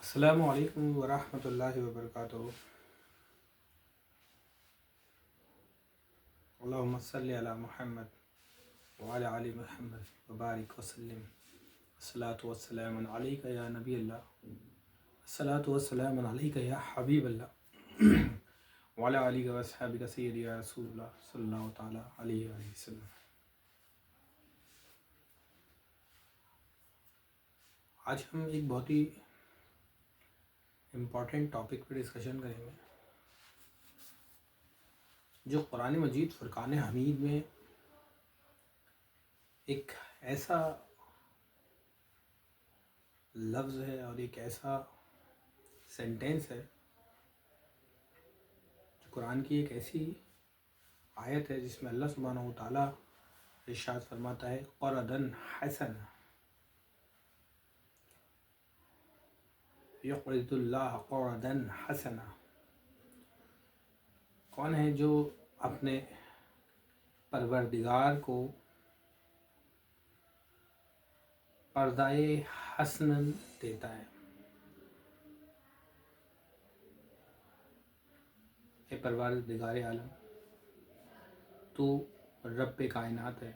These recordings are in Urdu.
السلام علیکم ورحمۃ اللہ وبرکاتہ۔ اللہم صلی علی محمد وعلی آل محمد وبارک وسلم۔ الصلاۃ والسلام علیک یا نبی اللہ، الصلاۃ والسلام علیک یا حبیب اللہ، وعلی آلہ واصحابہ سیدی یا رسول اللہ صلی اللہ تعالی علیہ وآلہ وسلم۔ آج ہم ایک بہت ہی امپورٹنٹ ٹاپک پہ ڈسکشن کریں گے، جو قرآن مجید فرقان حمید میں ایک ایسا لفظ ہے اور ایک ایسا سینٹینس ہے، جو قرآن کی ایک ایسی آیت ہے جس میں اللہ سبحانہ و تعالیٰ ارشاد فرماتا ہے قرضًا حسنا یقرض اللہ قرضًا حسنا۔ کون ہے جو اپنے پروردگار کو قرضۂ حسنا دیتا ہے؟ اے پروردگار عالم، تو رب کائنات ہے،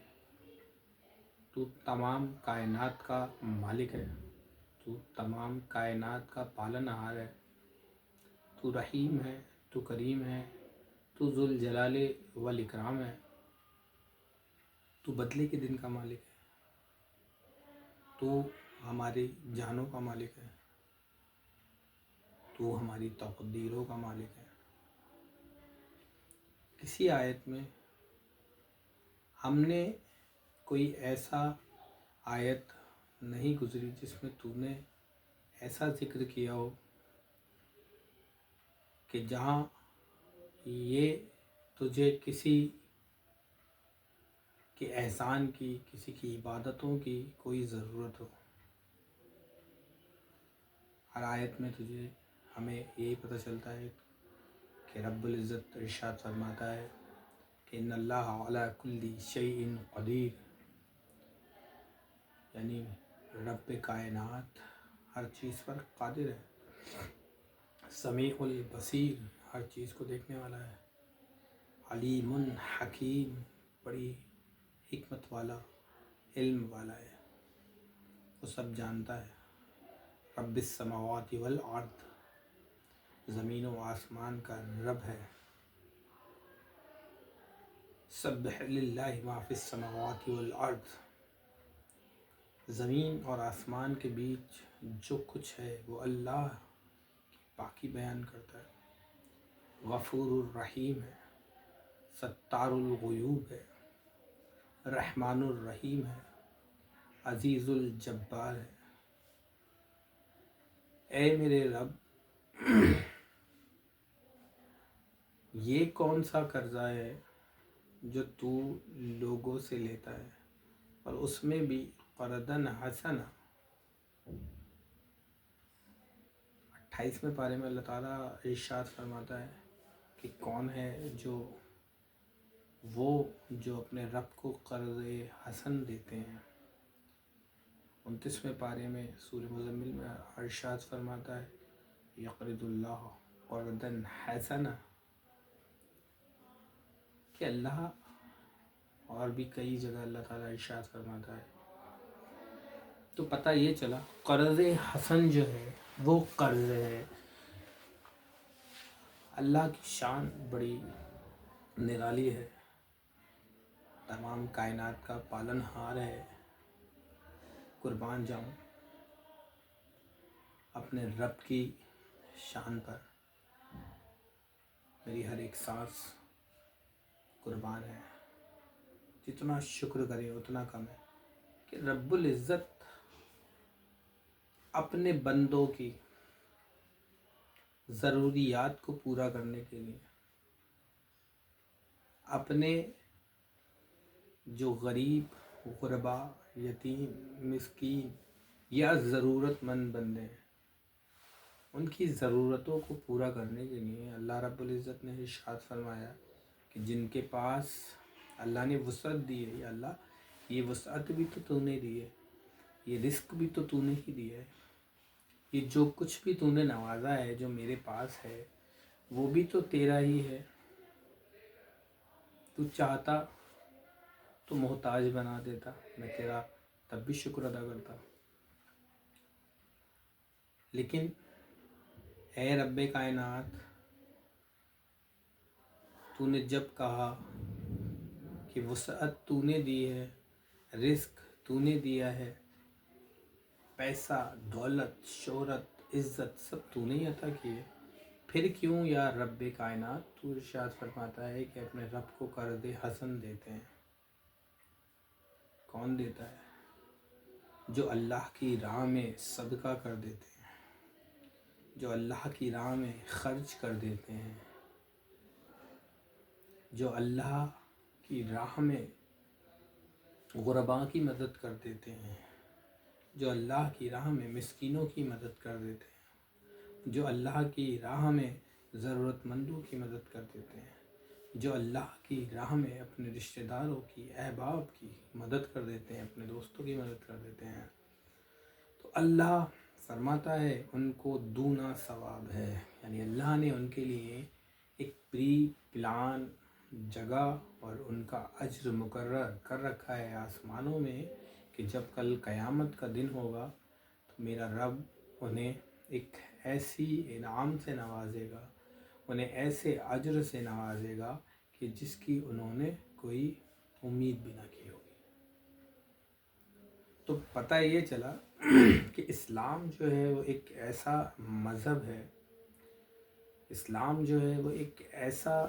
تو تمام کائنات کا مالک ہے، تو تمام کائنات کا پالنہار ہے، تو رحیم ہے، تو کریم ہے، تو ذوالجلال والاکرام ہے، تو بدلے کے دن کا مالک ہے، تو ہماری جانوں کا مالک ہے، تو ہماری تقدیروں کا مالک ہے۔ کسی آیت میں ہم نے کوئی ایسا آیت نہیں گزری جس میں تو نے ایسا ذکر کیا ہو کہ جہاں یہ تجھے کسی کے احسان کی، کسی کی عبادتوں کی کوئی ضرورت ہو۔ ہر آیت میں تجھے ہمیں یہی پتہ چلتا ہے کہ رب العزت ارشاد فرماتا ہے کہ ان اللہ علی کل شیء قدیر، یعنی رب کائنات ہر چیز پر قادر ہے، سمیع البصیر، ہر چیز کو دیکھنے والا ہے، علیم حکیم، بڑی حکمت والا، علم والا ہے، وہ سب جانتا ہے۔ رب السماوات والارض، زمین و آسمان کا رب ہے۔ سبح للہ ما فی السماوات والارض، زمین اور آسمان کے بیچ جو کچھ ہے وہ اللہ کی پاکی بیان کرتا ہے۔ غفور الرحیم ہے، ستار الغیوب ہے، رحمان الرحیم ہے، عزیز الجبار ہے۔ اے میرے رب، یہ کون سا قرضہ ہے جو تو لوگوں سے لیتا ہے، اور اس میں بھی قرضًا حسنا۔ 28ویں پارے میں اللہ تعالیٰ ارشاد فرماتا ہے کہ کون ہے جو اپنے رب کو قرض حسن دیتے ہیں۔ 29ویں پارے میں سورہ مزمل میں ارشاد فرماتا ہے یقرض اللہ قرضًا حسنا، کہ اللہ اور بھی کئی جگہ اللہ تعالیٰ ارشاد فرماتا ہے۔ تو پتہ یہ چلا قرض حسن جو ہے وہ قرض ہے۔ اللہ کی شان بڑی نرالی ہے، تمام کائنات کا پالن ہار ہے۔ قربان جاؤں اپنے رب کی شان پر، میری ہر ایک سانس قربان ہے۔ جتنا شکر کریں اتنا کم ہے کہ رب العزت اپنے بندوں کی ضروریات کو پورا کرنے کے لیے اپنے جو غریب، غربا، یتیم، مسکین یا ضرورت مند بندے ہیں، ان کی ضرورتوں کو پورا کرنے کے لیے اللہ رب العزت نے ارشاد فرمایا کہ جن کے پاس اللہ نے وسعت دی ہے، یا اللہ یہ وسعت بھی تو نے دی ہے، یہ رزق بھی تو نے ہی دیا ہے، یہ جو کچھ بھی تو نے نوازا ہے، جو میرے پاس ہے، وہ بھی تو تیرا ہی ہے۔ تو چاہتا تو محتاج بنا دیتا، میں تیرا تب بھی شکر ادا کرتا۔ لیکن اے رب کائنات، تو نے جب کہا کہ وسعت تو نے دی ہے، رزق تو نے دیا ہے، پیسہ، دولت، شہرت، عزت سب تو نے ہی عطا کیے، پھر کیوں یا رب کائنات تو ارشاد فرماتا ہے کہ اپنے رب کو قرض حسن دیتے ہیں؟ کون دیتا ہے؟ جو اللہ کی راہ میں صدقہ کر دیتے ہیں، جو اللہ کی راہ میں خرچ کر دیتے ہیں، جو اللہ کی راہ میں غرباء کی مدد کر دیتے ہیں، جو اللہ کی راہ میں مسکینوں کی مدد کر دیتے ہیں، جو اللہ کی راہ میں ضرورت مندوں کی مدد کر دیتے ہیں، جو اللہ کی راہ میں اپنے رشتہ داروں کی، احباب کی مدد کر دیتے ہیں، اپنے دوستوں کی مدد کر دیتے ہیں، تو اللہ فرماتا ہے ان کو دونا ثواب ہے۔ یعنی اللہ نے ان کے لیے ایک پری پلان جگہ اور ان کا اجر مقرر کر رکھا ہے آسمانوں میں، کہ جب کل قیامت کا دن ہوگا تو میرا رب انہیں ایک ایسی انعام سے نوازے گا، انہیں ایسے اجر سے نوازے گا کہ جس کی انہوں نے کوئی امید بھی نہ کی ہوگی۔ تو پتہ یہ چلا کہ اسلام جو ہے وہ ایک ایسا مذہب ہے، اسلام جو ہے وہ ایک ایسا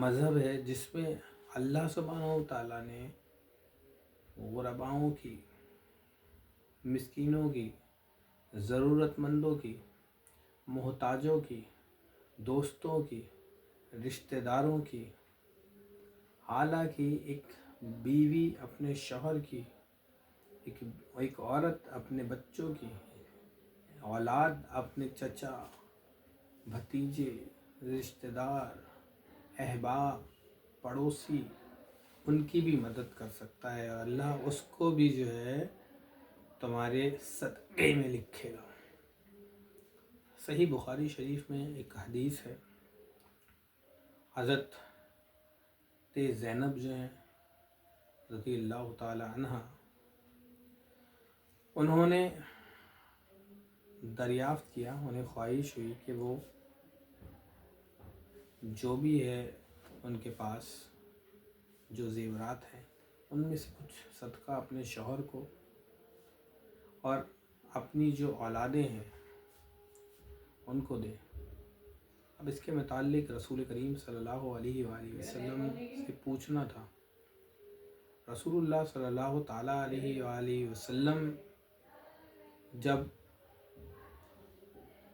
مذہب ہے جس میں اللہ سبحانہ و تعالیٰ نے غرباؤں کی، مسکینوں کی، ضرورت مندوں کی، محتاجوں کی، دوستوں کی، رشتہ داروں کی، حالانکہ ایک بیوی اپنے شوہر کی، ایک عورت اپنے بچوں کی، اولاد اپنے چچا، بھتیجے، رشتہ دار، احباب، پڑوسی، ان کی بھی مدد کر سکتا ہے، اور اللہ اس کو بھی جو ہے تمہارے صدقے میں لکھے گا۔ صحیح بخاری شریف میں ایک حدیث ہے، حضرت زینب جو ہیں رضی اللہ تعالی عنہ، انہوں نے دریافت کیا، انہیں خواہش ہوئی کہ وہ جو بھی ہے ان کے پاس جو زیورات ہیں ان میں سے کچھ صدقہ اپنے شوہر کو اور اپنی جو اولادیں ہیں ان کو دیں۔ اب اس کے متعلق رسول کریم صلی اللہ علیہ وآلہ وسلم سے پوچھنا تھا۔ رسول اللہ صلی اللہ تعالیٰ علیہ وآلہ وسلم جب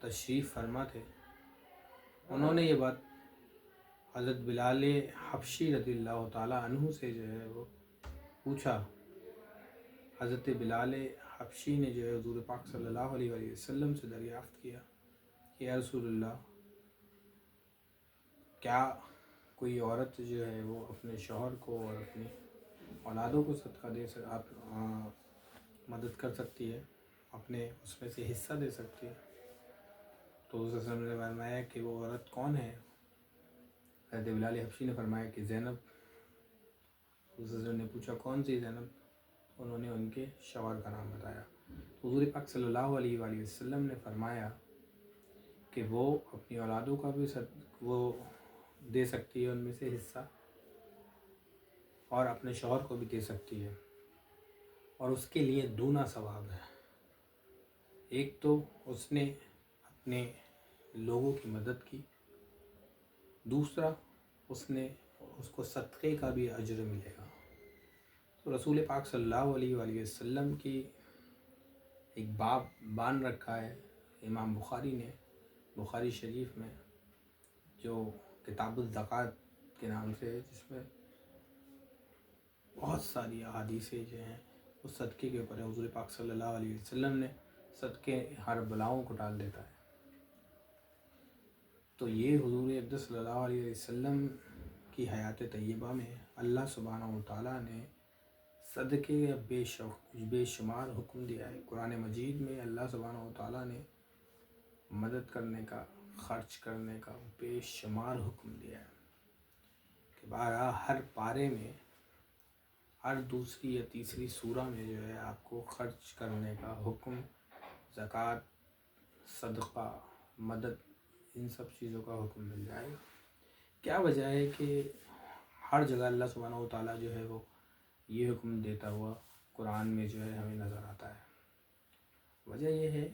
تشریف فرما تھے، انہوں نے یہ بات حضرت بلال حبشی رضی اللہ تعالیٰ عنہ سے جو ہے وہ پوچھا۔ حضرت بلال حبشی نے جو ہے حضور پاک صلی اللہ علیہ وآلہ وسلم سے دریافت کیا کہ یا رسول اللہ، کیا کوئی عورت جو ہے وہ اپنے شوہر کو اور اپنی اولادوں کو صدقہ دے مدد کر سکتی ہے، اپنے اس میں سے حصہ دے سکتی ہے؟ تو اس وسلم نے فرمایا کہ وہ عورت کون ہے؟ حضرت بلال حبشی نے فرمایا کہ زینب۔ اس وسلم نے پوچھا کون سی زینب؟ انہوں نے ان کے شوہر کا نام بتایا۔ تو حضور پاک صلی اللہ علیہ وآلہ وسلم نے فرمایا کہ وہ اپنی اولادوں کا بھی وہ دے سکتی ہے ان میں سے حصہ، اور اپنے شوہر کو بھی دے سکتی ہے، اور اس کے لیے دونا ثواب ہے۔ ایک تو اس نے اپنے لوگوں کی مدد کی، دوسرا اس کو صدقے کا بھی اجر ملے گا۔ تو رسول پاک صلی اللہ علیہ وآلہ وسلم کی ایک باب بان رکھا ہے امام بخاری نے بخاری شریف میں، جو کتاب الزکوٰۃ کے نام سے ہے، جس میں بہت ساری احادیثیں جو ہیں اس صدقے کے اوپر ہے۔ حضور پاک صلی اللہ علیہ وسلم نے صدقے ہر بلاؤں کو ٹال دیتا ہے۔ تو یہ حضور اقدس صلی اللہ علیہ وسلم کی حیات طیبہ میں اللہ سبحانہ و تعالیٰ نے صدقے کا بے شمار حکم دیا ہے قرآن مجید میں۔ اللہ سبحانہ و تعالیٰ نے مدد کرنے کا، خرچ کرنے کا بے شمار حکم دیا ہے کہ بارہ ہر پارے میں، ہر دوسری یا تیسری سورہ میں جو ہے آپ کو خرچ کرنے کا حکم، زکوٰۃ، صدقہ، مدد، ان سب چیزوں کا حکم مل جائے گا۔ کیا وجہ ہے کہ ہر جگہ اللہ سبحانہ و تعالیٰ جو ہے وہ یہ حکم دیتا ہوا قرآن میں جو ہے ہمیں نظر آتا ہے؟ وجہ یہ ہے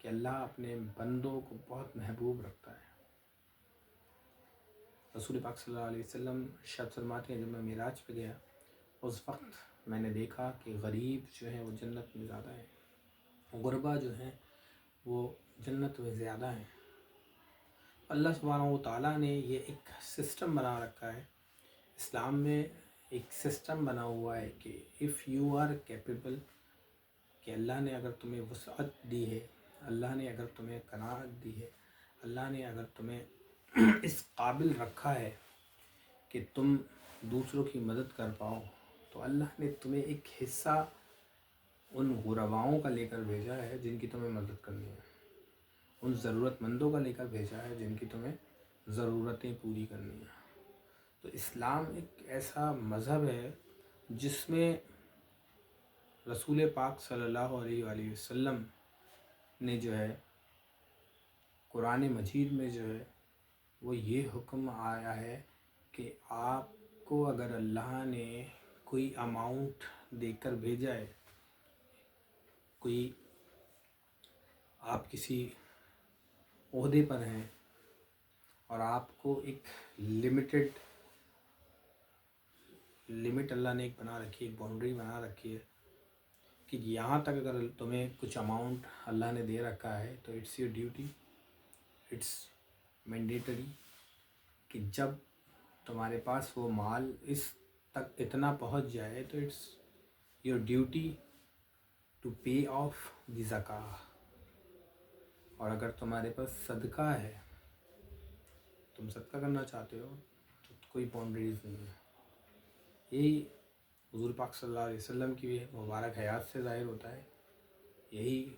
کہ اللہ اپنے بندوں کو بہت محبوب رکھتا ہے۔ رسول پاک صلی اللہ علیہ وسلم ارشاد فرماتے ہیں، جب میں معراج پہ گیا اس وقت میں نے دیکھا کہ غریب جو ہیں وہ جنت میں زیادہ ہیں، غربا جو ہیں وہ جنت میں زیادہ ہیں۔ اللہ سبحانہ و تعالیٰ نے یہ ایک سسٹم بنا رکھا ہے، اسلام میں ایک سسٹم بنا ہوا ہے کہ اف یو آر کیپیبل، کہ اللہ نے اگر تمہیں وسعت دی ہے، اللہ نے اگر تمہیں قناعت دی ہے، اللہ نے اگر تمہیں اس قابل رکھا ہے کہ تم دوسروں کی مدد کر پاؤ، تو اللہ نے تمہیں ایک حصہ ان غرباؤں کا لے کر بھیجا ہے جن کی تمہیں مدد کرنی ہے، ان ضرورت مندوں کا لے کر بھیجا ہے جن کی تمہیں ضرورتیں پوری کرنی ہیں۔ تو اسلام ایک ایسا مذہب ہے جس میں رسول پاک صلی اللہ علیہ وآلہ وسلم نے جو ہے قرآن مجید میں جو ہے وہ یہ حکم آیا ہے کہ آپ کو اگر اللہ نے کوئی اماؤنٹ دے کر بھیجا ہے، کوئی آپ کسی عہدے پر ہیں اور آپ کو ایک لمٹ اللہ نے ایک بنا رکھی ہے، ایک باؤنڈری بنا رکھی ہے کہ یہاں تک اگر تمہیں کچھ اماؤنٹ اللہ نے دے رکھا ہے تو it's your duty, it's mandatory کہ جب تمہارے پاس وہ مال اس تک اتنا پہنچ جائے تو it's your duty to pay of the زکاہ۔ اور اگر تمہارے پاس صدقہ ہے، تم صدقہ کرنا چاہتے ہو تو کوئی باؤنڈریز نہیں ہے۔ یہی حضور پاک صلی اللہ علیہ وسلم کی مبارک حیات سے ظاہر ہوتا ہے، یہی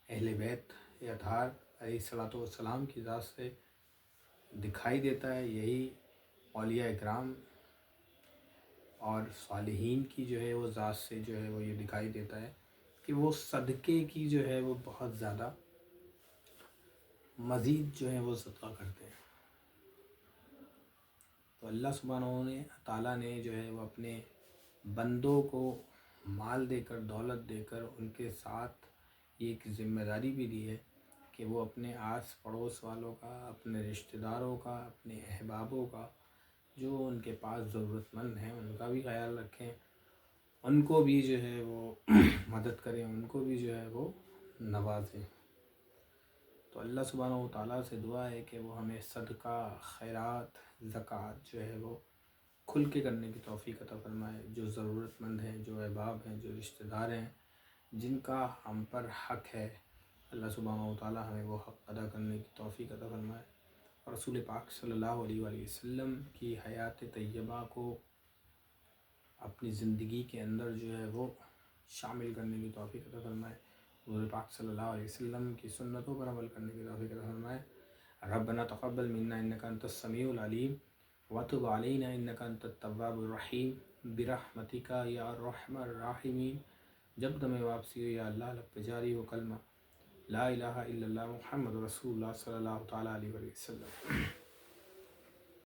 اہل بیت اطہار علیہ الصلوۃ والسلام کی ذات سے دکھائی دیتا ہے، یہی اولیاء اکرام اور صالحین کی جو ہے وہ ذات سے جو ہے وہ یہ دکھائی دیتا ہے کہ وہ صدقے کی جو ہے وہ بہت زیادہ مزید جو ہے وہ صدقہ کرتے ہیں۔ تو اللہ سبحانہ تعالیٰ نے جو ہے وہ اپنے بندوں کو مال دے کر، دولت دے کر، ان کے ساتھ یہ ایک ذمہ داری بھی دی ہے کہ وہ اپنے آس پڑوس والوں کا، اپنے رشتہ داروں کا، اپنے احبابوں کا، جو ان کے پاس ضرورت مند ہیں ان کا بھی خیال رکھیں، ان کو بھی جو ہے وہ مدد کریں، ان کو بھی جو ہے وہ نوازیں۔ تو اللہ سبحانہ و تعالیٰ سے دعا ہے کہ وہ ہمیں صدقہ، خیرات، زکوٰۃ جو ہے وہ کھل کے کرنے کی توفیق عطا فرمائے۔ جو ضرورت مند ہیں، جو احباب ہیں، جو رشتہ دار ہیں، جن کا ہم پر حق ہے، اللہ سبحانہ و تعالیٰ ہمیں وہ حق ادا کرنے کی توفیق عطا فرمائے، اور رسول پاک صلی اللہ علیہ وآلہ وسلم کی حیات طیبہ کو اپنی زندگی کے اندر جو ہے وہ شامل کرنے کی توفیق عطا فرمائے، حضور پاک صلی اللہ علیہ وسلم کی سنتوں پر عمل کرنے کی توفیق عطا فرمائے۔ ربنا تقبل منا انک انت السمیع العلیم وتب علینا انک انت التواب الرحیم برحمتک یا ارحم الراحمین۔ جب تمہیں واپسی ہو یا اللہ لب پہ جاری ہو کلمہ لا الہ الا اللہ محمد رسول اللہ صلی اللہ تعالیٰ علیہ وسلم۔